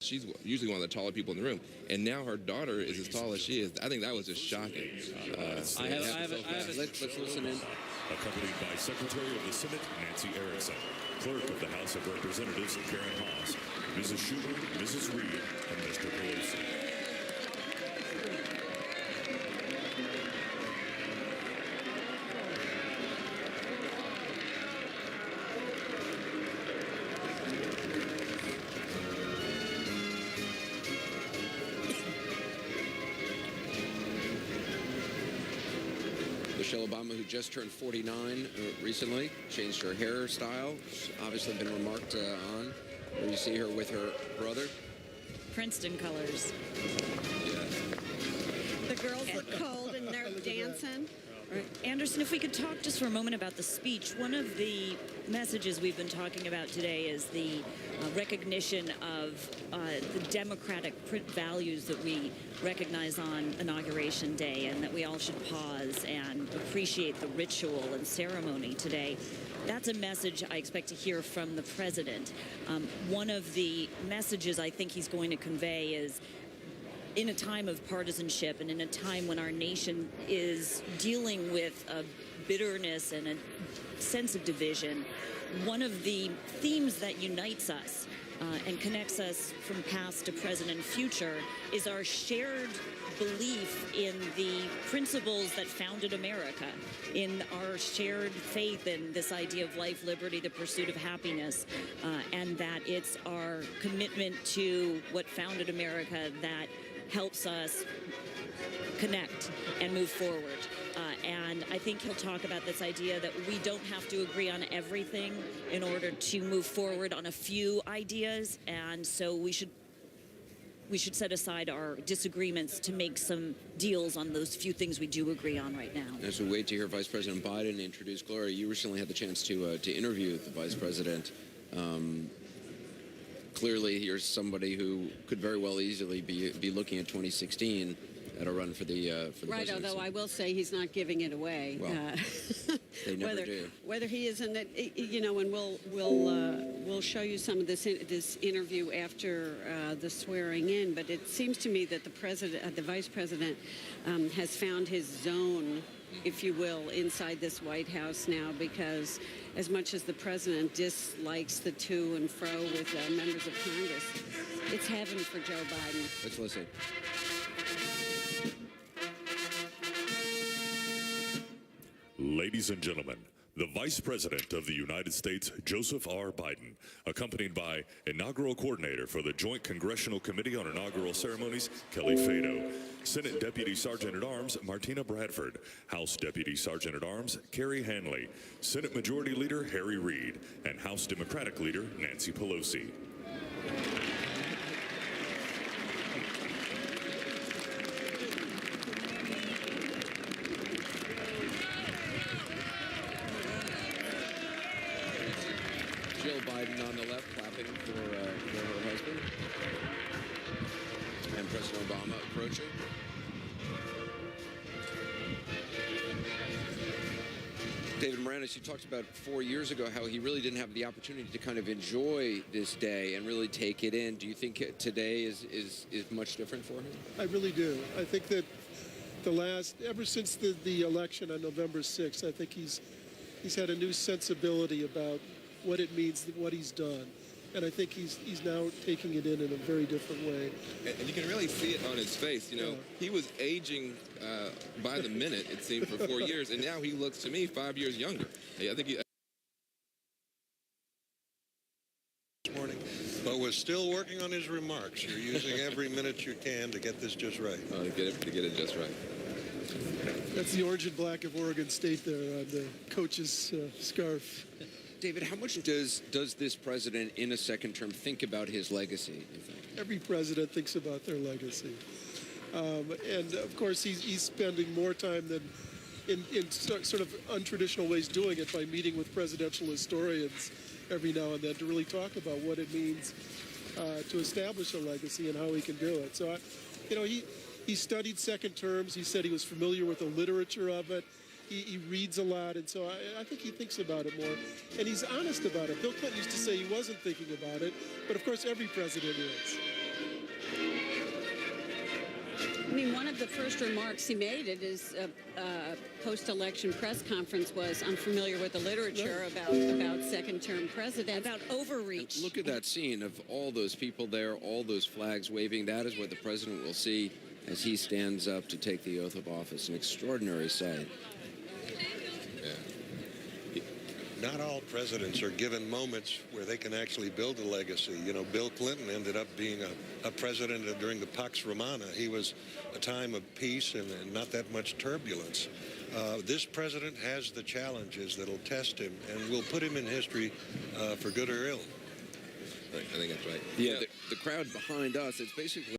She's usually one of the taller people in the room, and now her daughter is as tall as she is. I think that was just shocking. Let's listen in. Accompanied by Secretary of the Senate Nancy Erickson, Clerk of the House of Representatives Karen Haas, Mrs. Schumer, Mrs. Reed, and Mr. Pelosi. Michelle Obama, who just turned 49 recently, changed her hairstyle. She's obviously been remarked on. Where you see her with her brother. Princeton colors. Yeah. The girls look cold and they're dancing. Right. Anderson, if we could talk just for a moment about the speech. One of the messages we've been talking about today is the recognition of the democratic values that we recognize on Inauguration Day, and that we all should pause and appreciate the ritual and ceremony today. That's a message I expect to hear from the president. One of the messages I think he's going to convey is, in a time of partisanship and in a time when our nation is dealing with a bitterness and a sense of division, one of the themes that unites us and connects us from past to present and future is our shared belief in the principles that founded America, in our shared faith in this idea of life, liberty, the pursuit of happiness, and that it's our commitment to what founded America that helps us connect and move forward. And I think he'll talk about this idea that we don't have to agree on everything in order to move forward on a few ideas, and so we should set aside our disagreements to make some deals on those few things we do agree on right now. As we wait to hear Vice President Biden introduce Gloria, you recently had the chance to interview the Vice President. Clearly, you're somebody who could very well easily be looking at 2016 at a run for the right, presidency. although I will say he's not giving it away. Well, they never do. Whether he is in it, you know, and we'll show you some of this interview after the swearing in. But it seems to me that the vice president, has found his zone, if you will, inside this White House now, because as much as the president dislikes the to and fro with members of Congress, it's heaven for Joe Biden. Let's listen. Ladies and gentlemen, the Vice President of the United States, Joseph R. Biden, accompanied by Inaugural Coordinator for the Joint Congressional Committee on Inaugural Ceremonies, Kelly Fado, Senate Deputy Sergeant-at-Arms, Martina Bradford, House Deputy Sergeant-at-Arms, Carrie Hanley, Senate Majority Leader, Harry Reid, and House Democratic Leader, Nancy Pelosi. Jill Biden on the left, clapping for her husband. And President Obama approaching. David Moranis, you talked about 4 years ago how he really didn't have the opportunity to kind of enjoy this day and really take it in. Do you think today is much different for him? I really do. I think that ever since the election on November 6th, I think he's had a new sensibility about what it means, what he's done. And I think he's now taking it in a very different way. And you can really see it on his face. You know, he was aging by the minute, it seemed, for 4 years, and now he looks to me 5 years younger. I think he. This morning, but we're still working on his remarks. You're using every minute you can to get this just right. Oh, to get it just right. That's the orange and black of Oregon State there on the coach's scarf. David, how much does this president in a second term think about his legacy, you think? Every president thinks about their legacy. And, of course, he's spending more time than in sort of untraditional ways doing it by meeting with presidential historians every now and then to really talk about what it means to establish a legacy and how he can do it. So, he studied second terms. He said he was familiar with the literature of it. He reads a lot, and so I think he thinks about it more. And he's honest about it. Bill Clinton used to say he wasn't thinking about it, but of course every president is. of the first remarks he made at his post-election press conference was, "I'm familiar with the literature about second-term presidents." About overreach. Look at that scene of all those people there, all those flags waving. That is what the president will see as he stands up to take the oath of office. An extraordinary sight. Not all presidents are given moments where they can actually build a legacy. You know, Bill Clinton ended up being a president during the Pax Romana. He was a time of peace and not that much turbulence. This president has the challenges that'll test him and will put him in history for good or ill. I think that's right. Yeah, the crowd behind us, it's basically